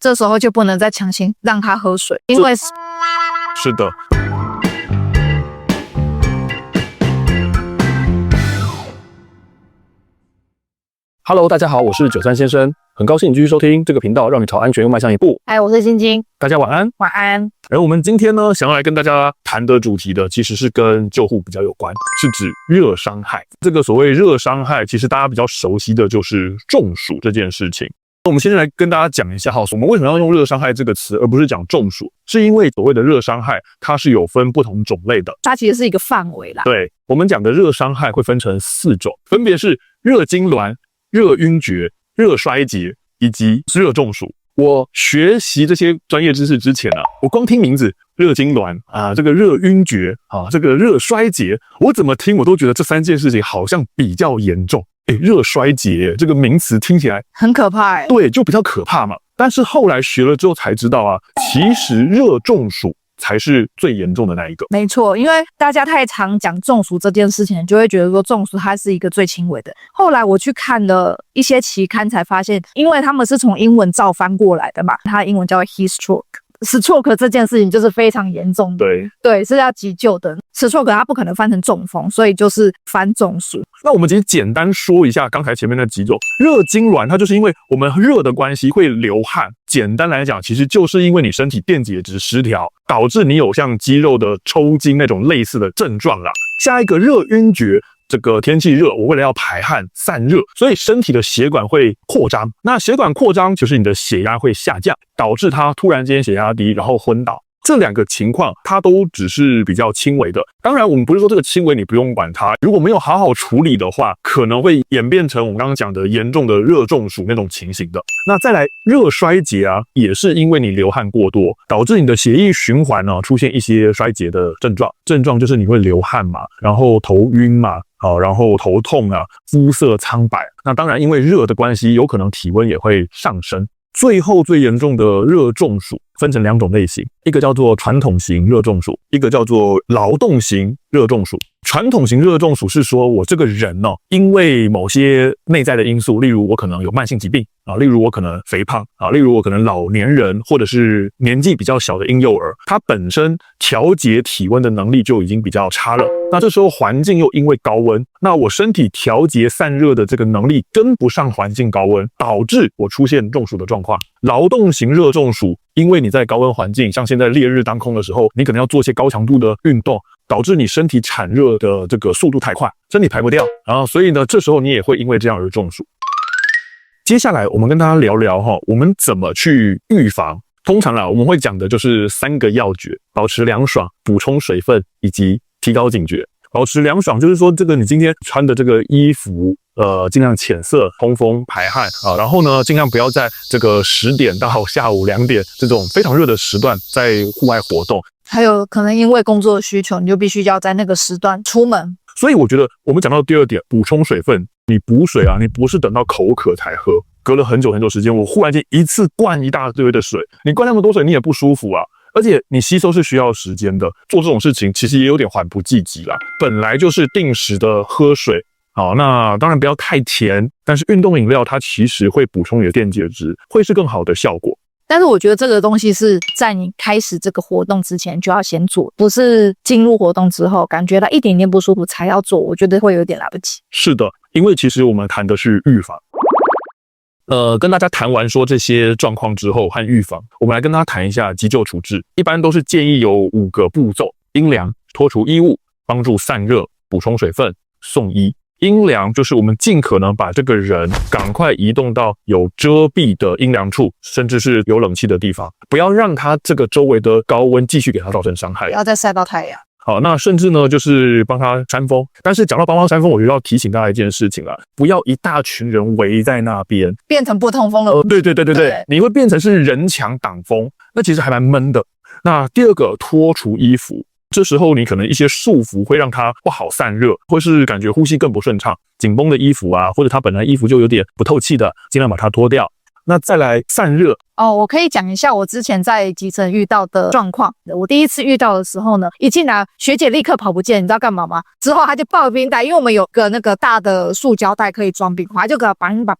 这时候就不能再强行让他喝水，因为是的。Hello， 大家好，我是93先生，很高兴你继续收听这个频道，让你朝安全又迈向一步。哎，我是晶晶，大家晚安，晚安。而我们今天呢，想要来跟大家谈的主题的，其实是跟救护比较有关，是指热伤害。这个所谓热伤害，其实大家比较熟悉的就是中暑这件事情。我们先来跟大家讲一下哈，我们为什么要用热伤害这个词，而不是讲中暑？是因为所谓的热伤害，它是有分不同种类的，它其实是一个范围啦。对，我们讲的热伤害会分成4种，分别是热痉挛、热晕厥、热衰竭以及热中暑。我学习这些专业知识之前啊，我光听名字热痉挛啊，这个热晕厥啊，这个热衰竭，我怎么听我都觉得这3件事情好像比较严重。热衰竭这个名词听起来很可怕对，就比较可怕嘛。但是后来学了之后才知道啊，其实热中暑才是最严重的那一个。没错，因为大家太常讲中暑这件事情，就会觉得说中暑它是一个最轻微的。后来我去看了一些期刊才发现，因为他们是从英文照翻过来的嘛，它的英文叫 heat stroke。stroke 这件事情就是非常严重的，对，是要急救的。stroke 它不可能翻成中风，所以就是翻中暑。那我们其实简单说一下刚才前面那几种。热痉挛它就是因为我们热的关系会流汗，简单来讲其实就是因为你身体电解质失调，导致你有像肌肉的抽筋那种类似的症状啦。下一个热晕厥，这个天气热，我为了要排汗散热，所以身体的血管会扩张。那血管扩张就是你的血压会下降，导致它突然间血压低，然后昏倒。这2个情况它都只是比较轻微的。当然我们不是说这个轻微你不用管它，如果没有好好处理的话，可能会演变成我们刚刚讲的严重的热中暑那种情形的。那再来热衰竭啊，也是因为你流汗过多，导致你的血液循环呢出现一些衰竭的症状就是你会流汗嘛，然后头晕嘛，然后头痛啊，肤色苍白。那当然因为热的关系，有可能体温也会上升。最后最严重的热中暑分成2种类型，一个叫做传统型热中暑，一个叫做劳动型热中暑。传统型热中暑是说我这个人因为某些内在的因素，例如我可能有慢性疾病啊，例如我可能肥胖啊，例如我可能老年人，或者是年纪比较小的婴幼儿，他本身调节体温的能力就已经比较差了。那这时候环境又因为高温，那我身体调节散热的这个能力跟不上环境高温，导致我出现中暑的状况。劳动型热中暑，因为你在高温环境，像现在烈日当空的时候，你可能要做一些高强度的运动，导致你身体产热的这个速度太快，身体排不掉，然后所以呢，这时候你也会因为这样而中暑。接下来我们跟大家聊聊我们怎么去预防。通常我们会讲的就是3个要诀：保持凉爽、补充水分以及提高警觉。保持凉爽就是说，这个你今天穿的这个衣服尽量浅色，通风排汗啊，然后呢尽量不要在这个10点到下午2点这种非常热的时段在户外活动。还有可能因为工作的需求，你就必须要在那个时段出门。所以我觉得我们讲到第2点，补充水分。你补水啊，你不是等到口渴才喝，隔了很久很久时间，我忽然间一次灌一大堆的水，你灌那么多水你也不舒服啊，而且你吸收是需要时间的。做这种事情其实也有点缓不济急啦。本来就是定时的喝水，好，那当然不要太甜，但是运动饮料它其实会补充你的电解质，会是更好的效果。但是我觉得这个东西是在你开始这个活动之前就要先做，不是进入活动之后感觉到一点点不舒服才要做，我觉得会有点来不及。是的，因为其实我们谈的是预防。跟大家谈完说这些状况之后和预防，我们来跟大家谈一下急救处置。一般都是建议有5个步骤：阴凉、脱除衣物、帮助散热、补充水分、送医。阴凉就是我们尽可能把这个人赶快移动到有遮蔽的阴凉处，甚至是有冷气的地方，不要让他这个周围的高温继续给他造成伤害，不要再晒到太阳。好，那甚至呢就是帮他扇风。但是讲到帮他扇风，我觉得要提醒大家一件事情啦，不要一大群人围在那边变成不通风了。对，你会变成是人墙挡风，那其实还蛮闷的。那第2个，脱除衣服。这时候你可能一些束缚会让它不好散热，或是感觉呼吸更不顺畅，紧绷的衣服啊，或者它本来衣服就有点不透气的，尽量把它脱掉。那再来散热。哦，我可以讲一下我之前在急诊遇到的状况。我第一次遇到的时候呢，一进来学姐立刻跑不见，你知道干嘛吗？之后她就抱冰袋，因为我们有个那个大的塑胶袋可以装冰块，她就给她绑一绑，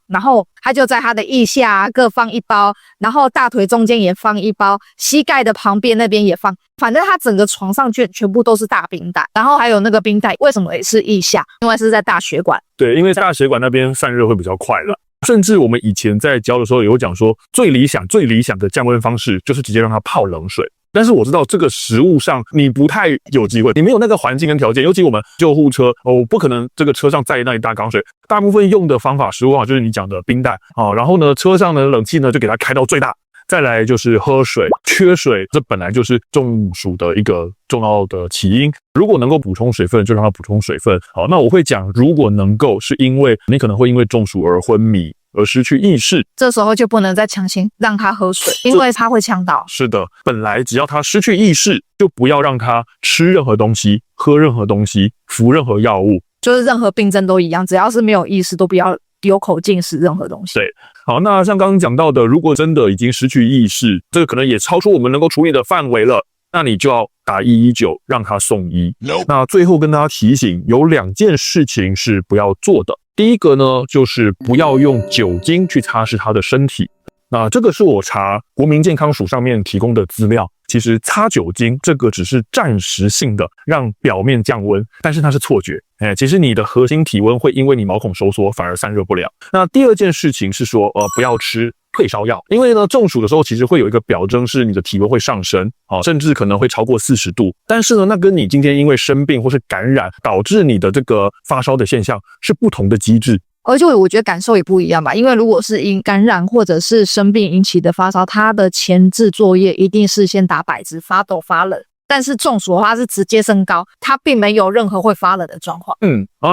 然后她就在她的腋下各放一包，然后大腿中间也放一包，膝盖的旁边那边也放，反正她整个床上全部都是大冰袋，然后还有那个冰袋为什么也是腋下？因为是在大血管。对，因为大血管那边散热会比较快了。甚至我们以前在教的时候有讲说，最理想的降温方式就是直接让它泡冷水。但是我知道这个实物上你不太有机会，你没有那个环境跟条件，尤其我们救护车不可能这个车上载那一大缸水，大部分用的方法实物上就是你讲的冰袋然后呢车上的冷气呢就给它开到最大。再来就是喝水，缺水，这本来就是中暑的一个重要的起因。如果能够补充水分，就让它补充水分。好，那我会讲，如果能够，是因为你可能会因为中暑而昏迷，而失去意识，这时候就不能再强行让他喝水，因为他会呛到。是的，本来只要他失去意识，就不要让他吃任何东西、喝任何东西、服任何药物，就是任何病症都一样，只要是没有意识，都不要有口进食任何东西。对，好，那像刚刚讲到的，如果真的已经失去意识，这个可能也超出我们能够处理的范围了，那你就要打119，让他送医。那最后跟大家提醒，有2件事情是不要做的。第一个呢，就是不要用酒精去擦拭他的身体。那这个是我查国民健康署上面提供的资料。其实擦酒精这个只是暂时性的让表面降温，但是它是错觉。其实你的核心体温会因为你毛孔收缩反而散热不了。那第二件事情是说，不要吃退烧药，因为呢中暑的时候其实会有一个表征是你的体温会上升，甚至可能会超过40度。但是呢，那跟你今天因为生病或是感染导致你的这个发烧的现象是不同的机制。而且我觉得感受也不一样吧，因为如果是因感染或者是生病引起的发烧，它的前置作业一定是先打摆子、发抖、发冷。但是中暑的话是直接升高，它并没有任何会发冷的状况。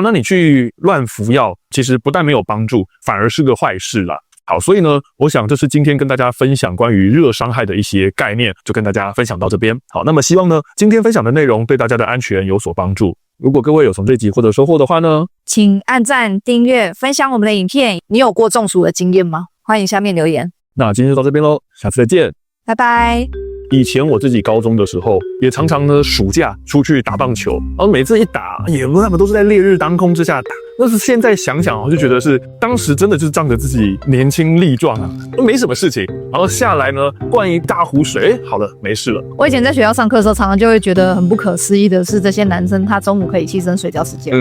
那你去乱服药，其实不但没有帮助，反而是个坏事啦。好，所以呢，我想这是今天跟大家分享关于热伤害的一些概念，就跟大家分享到这边。好，那么希望呢，今天分享的内容对大家的安全有所帮助。如果各位有从这集获得收获的话呢，请按赞、订阅、分享我们的影片。你有过中暑的经验吗？欢迎下面留言。那今天就到这边咯，下次再见，拜拜。以前我自己高中的时候，也常常呢暑假出去打棒球，然后每次一打，也不他们都是在烈日当空之下打。但是现在想想，我就觉得是当时真的就是仗着自己年轻力壮啊，都没什么事情，然后下来呢灌一大壶水，好了，没事了。我以前在学校上课的时候，常常就会觉得很不可思议的是，这些男生他中午可以牺牲睡觉时间，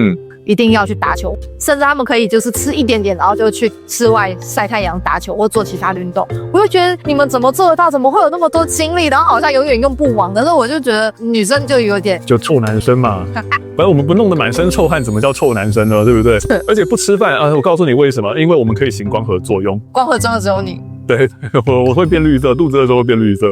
一定要去打球，甚至他们可以就是吃一点点，然后就去室外晒太阳、打球或做其他运动。我就觉得你们怎么做得到？怎么会有那么多精力？然后好像永远用不完。可是我就觉得女生就有点就臭男生嘛，反正我们不弄得满身臭汗，怎么叫臭男生呢？对不对？而且不吃饭啊，我告诉你为什么？因为我们可以行光合作用。光合作用只有你。对，我会变绿色，肚子的时候会变绿色。